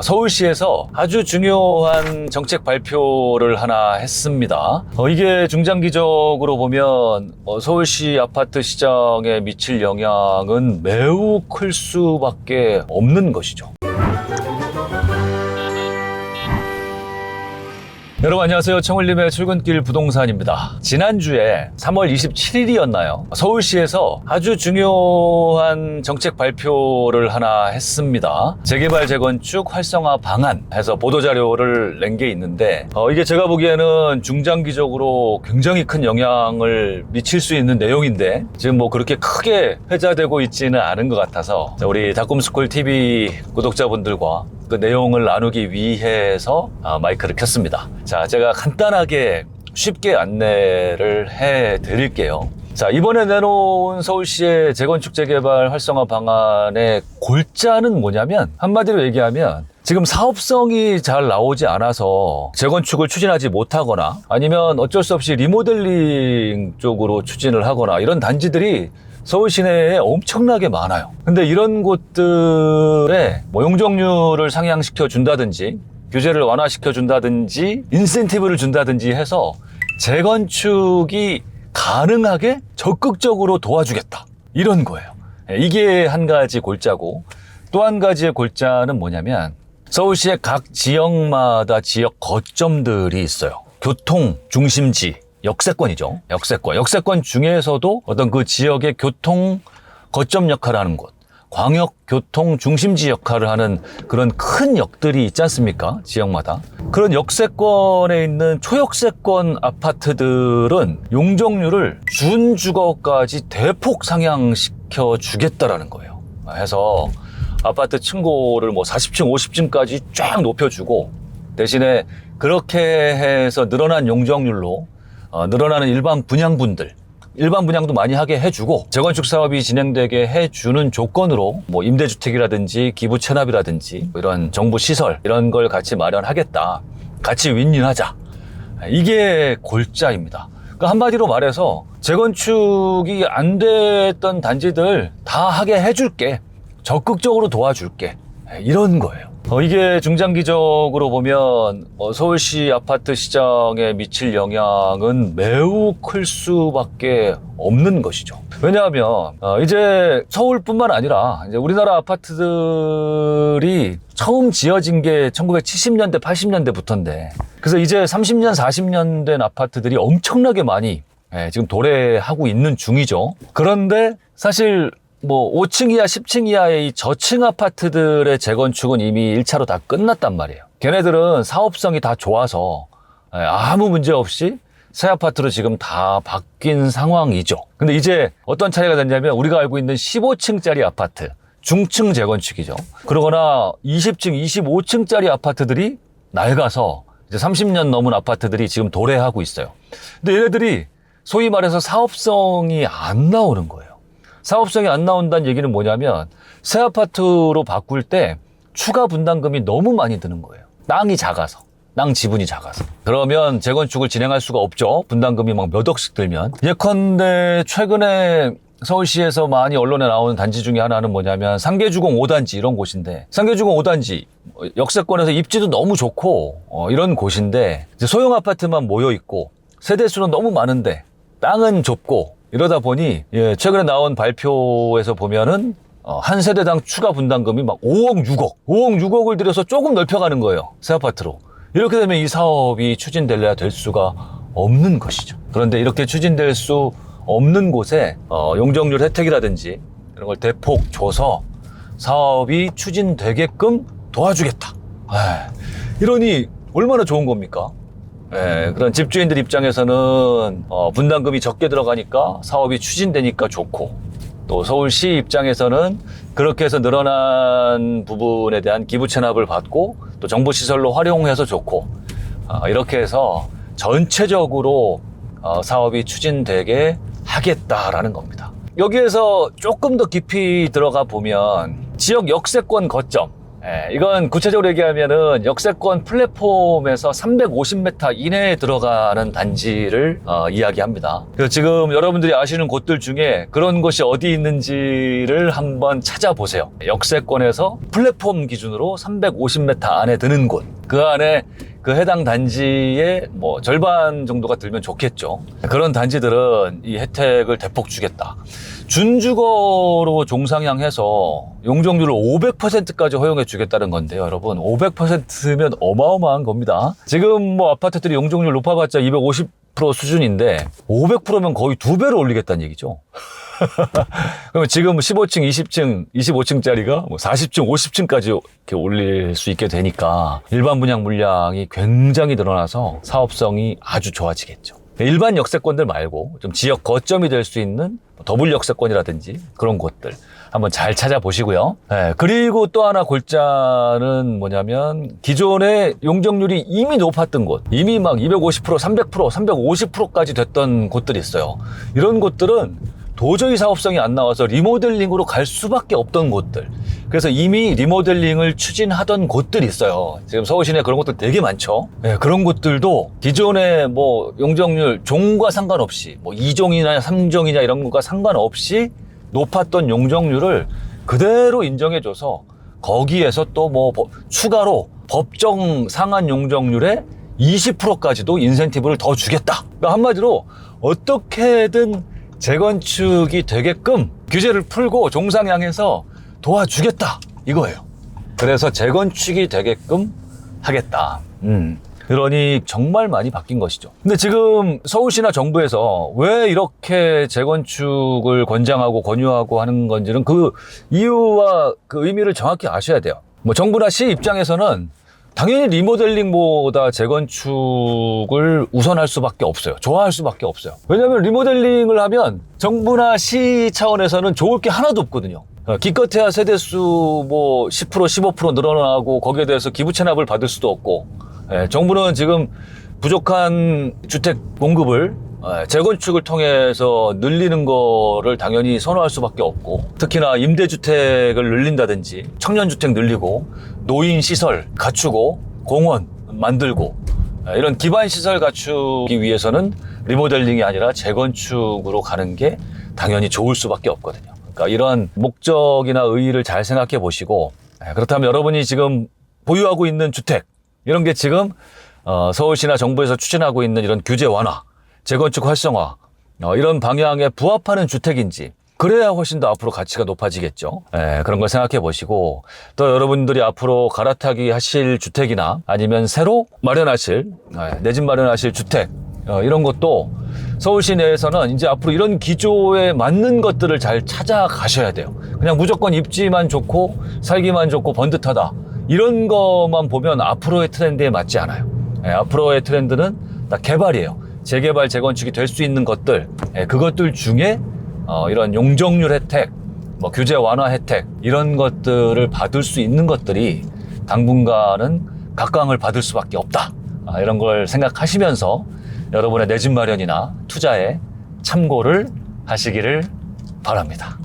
서울시에서 아주 중요한 정책 발표를 하나 했습니다. 이게 중장기적으로 보면 서울시 아파트 시장에 미칠 영향은 매우 클 수밖에 없는 것이죠. 여러분 안녕하세요. 청울림의 출근길 부동산입니다. 지난주에 3월 27일이었나요? 서울시에서 아주 중요한 정책 발표를 하나 했습니다. 재개발 재건축 활성화 방안 해서 보도자료를 낸 게 있는데 이게 제가 보기에는 중장기적으로 굉장히 큰 영향을 미칠 수 있는 내용인데 지금 뭐 그렇게 크게 회자되고 있지는 않은 것 같아서 우리 다꿈스쿨 TV 구독자분들과 그 내용을 나누기 위해서 마이크를 켰습니다. 자, 제가 간단하게 쉽게 안내를 해 드릴게요. 자, 이번에 내놓은 서울시의 재건축 재개발 활성화 방안의 골자는 뭐냐면 한마디로 얘기하면 지금 사업성이 잘 나오지 않아서 재건축을 추진하지 못하거나 아니면 어쩔 수 없이 리모델링 쪽으로 추진을 하거나 이런 단지들이 서울 시내에 엄청나게 많아요. 근데 이런 곳들에 뭐 용적률을 상향시켜 준다든지 규제를 완화시켜 준다든지 인센티브를 준다든지 해서 재건축이 가능하게 적극적으로 도와주겠다 이런 거예요. 이게 한 가지 골자고 또 한 가지의 골자는 뭐냐면 서울시의 각 지역마다 지역 거점들이 있어요. 교통 중심지 역세권이죠. 역세권 중에서도 어떤 그 지역의 교통 거점 역할을 하는 곳, 광역 교통 중심지 역할을 하는 그런 큰 역들이 있지 않습니까? 지역마다. 그런 역세권에 있는 초역세권 아파트들은 용적률을 준주거까지 대폭 상향시켜 주겠다라는 거예요. 해서 아파트 층고를 뭐 40층, 50층까지 쫙 높여주고 대신에 그렇게 해서 늘어난 용적률로 늘어나는 일반 분양도 많이 하게 해주고 재건축 사업이 진행되게 해주는 조건으로 뭐 임대주택이라든지 기부 체납이라든지 뭐 이런 정부 시설 이런 걸 같이 마련하겠다. 같이 윈윈하자. 이게 골자입니다. 그러니까 한마디로 말해서 재건축이 안 됐던 단지들 다 하게 해줄게. 적극적으로 도와줄게. 이런 거예요. 이게 중장기적으로 보면 서울시 아파트 시장에 미칠 영향은 매우 클 수밖에 없는 것이죠. 왜냐하면 이제 서울뿐만 아니라 이제 우리나라 아파트들이 처음 지어진 게 1970년대, 80년대부터인데 그래서 이제 30년, 40년 된 아파트들이 엄청나게 많이 지금 도래하고 있는 중이죠. 그런데 사실 뭐 5층 이하, 10층 이하의 이 저층 아파트들의 재건축은 이미 1차로 다 끝났단 말이에요. 걔네들은 사업성이 다 좋아서 아무 문제 없이 새 아파트로 지금 다 바뀐 상황이죠. 근데 이제 어떤 차이가 됐냐면 우리가 알고 있는 15층짜리 아파트, 중층 재건축이죠. 그러거나 20층, 25층짜리 아파트들이 낡아서 이제 30년 넘은 아파트들이 지금 도래하고 있어요. 근데 얘네들이 소위 말해서 사업성이 안 나오는 거예요. 사업성이 안 나온다는 얘기는 뭐냐면 새 아파트로 바꿀 때 추가 분담금이 너무 많이 드는 거예요. 땅이 작아서, 땅 지분이 작아서. 그러면 재건축을 진행할 수가 없죠. 분담금이 막 몇 억씩 들면. 예컨대 최근에 서울시에서 많이 언론에 나오는 단지 중에 하나는 뭐냐면 상계주공 5단지 이런 곳인데 상계주공 5단지 역세권에서 입지도 너무 좋고 이런 곳인데 이제 소형 아파트만 모여 있고 세대수는 너무 많은데 땅은 좁고 이러다 보니 최근에 나온 발표에서 보면은 한 세대당 추가 분담금이 막 5억 6억을 들여서 조금 넓혀가는 거예요. 새 아파트로. 이렇게 되면 이 사업이 추진될래야 될 수가 없는 것이죠. 그런데 이렇게 추진될 수 없는 곳에 용적률 혜택이라든지 이런 걸 대폭 줘서 사업이 추진되게끔 도와주겠다. 이러니 얼마나 좋은 겁니까? 그런 집주인들 입장에서는 분담금이 적게 들어가니까 사업이 추진되니까 좋고 또 서울시 입장에서는 그렇게 해서 늘어난 부분에 대한 기부 체납을 받고 또 정부 시설로 활용해서 좋고 이렇게 해서 전체적으로 사업이 추진되게 하겠다라는 겁니다. 여기에서 조금 더 깊이 들어가 보면 지역 역세권 거점 이건 구체적으로 얘기하면은 역세권 플랫폼에서 350m 이내에 들어가는 단지를 이야기합니다. 그래서 지금 여러분들이 아시는 곳들 중에 그런 곳이 어디 있는지를 한번 찾아보세요. 역세권에서 플랫폼 기준으로 350m 안에 드는 곳, 그 안에 그 해당 단지의 뭐 절반 정도가 들면 좋겠죠. 그런 단지들은 이 혜택을 대폭 주겠다. 준주거로 종상향해서 용적률을 500%까지 허용해 주겠다는 건데요, 여러분. 500%면 어마어마한 겁니다. 지금 뭐 아파트들이 용적률 높아봤자 250% 수준인데 500%면 거의 2배로 올리겠다는 얘기죠. 그러면 지금 15층, 20층, 25층짜리가 뭐 40층, 50층까지 이렇게 올릴 수 있게 되니까 일반 분양 물량이 굉장히 늘어나서 사업성이 아주 좋아지겠죠. 일반 역세권들 말고 좀 지역 거점이 될 수 있는 더블 역세권이라든지 그런 곳들 한번 잘 찾아보시고요. 그리고 또 하나 골자는 뭐냐면 기존의 용적률이 이미 높았던 곳, 이미 막 250%, 300%, 350%까지 됐던 곳들이 있어요. 이런 곳들은 도저히 사업성이 안 나와서 리모델링으로 갈 수밖에 없던 곳들. 그래서 이미 리모델링을 추진하던 곳들이 있어요. 지금 서울 시내에 그런 곳들 되게 많죠. 그런 곳들도 기존의 뭐 용적률 종과 상관없이 뭐 2종이나 3종이냐 이런 것과 상관없이 높았던 용적률을 그대로 인정해줘서 거기에서 또 뭐 추가로 법정 상한 용적률의 20%까지도 인센티브를 더 주겠다. 그러니까 한마디로 어떻게든 재건축이 되게끔 규제를 풀고 종상향해서 도와주겠다 이거예요. 그래서 재건축이 되게끔 하겠다. 그러니 정말 많이 바뀐 것이죠. 근데 지금 서울시나 정부에서 왜 이렇게 재건축을 권장하고 권유하고 하는 건지는 그 이유와 그 의미를 정확히 아셔야 돼요. 뭐 정부나 시 입장에서는 당연히 리모델링보다 재건축을 우선할 수밖에 없어요. 좋아할 수밖에 없어요. 왜냐하면 리모델링을 하면 정부나 시 차원에서는 좋을 게 하나도 없거든요. 기껏해야 세대수 뭐 10%, 15% 늘어나고 거기에 대해서 기부 체납을 받을 수도 없고, 정부는 지금 부족한 주택 공급을 재건축을 통해서 늘리는 거를 당연히 선호할 수밖에 없고, 특히나 임대주택을 늘린다든지 청년주택 늘리고 노인시설 갖추고 공원 만들고 이런 기반시설 갖추기 위해서는 리모델링이 아니라 재건축으로 가는 게 당연히 좋을 수밖에 없거든요. 그러니까 이런 목적이나 의의를 잘 생각해 보시고, 그렇다면 여러분이 지금 보유하고 있는 주택 이런 게 지금 서울시나 정부에서 추진하고 있는 이런 규제 완화, 재건축 활성화 이런 방향에 부합하는 주택인지, 그래야 훨씬 더 앞으로 가치가 높아지겠죠. 그런 걸 생각해 보시고, 또 여러분들이 앞으로 갈아타기 하실 주택이나 아니면 새로 마련하실 내 집 마련하실 주택 이런 것도 서울시 내에서는 이제 앞으로 이런 기조에 맞는 것들을 잘 찾아가셔야 돼요. 그냥 무조건 입지만 좋고 살기만 좋고 번듯하다 이런 것만 보면 앞으로의 트렌드에 맞지 않아요. 앞으로의 트렌드는 다 개발이에요. 재개발, 재건축이 될 수 있는 것들, 그것들 중에 이런 용적률 혜택, 뭐 규제 완화 혜택 이런 것들을 받을 수 있는 것들이 당분간은 각광을 받을 수밖에 없다. 이런 걸 생각하시면서 여러분의 내 집 마련이나 투자에 참고를 하시기를 바랍니다.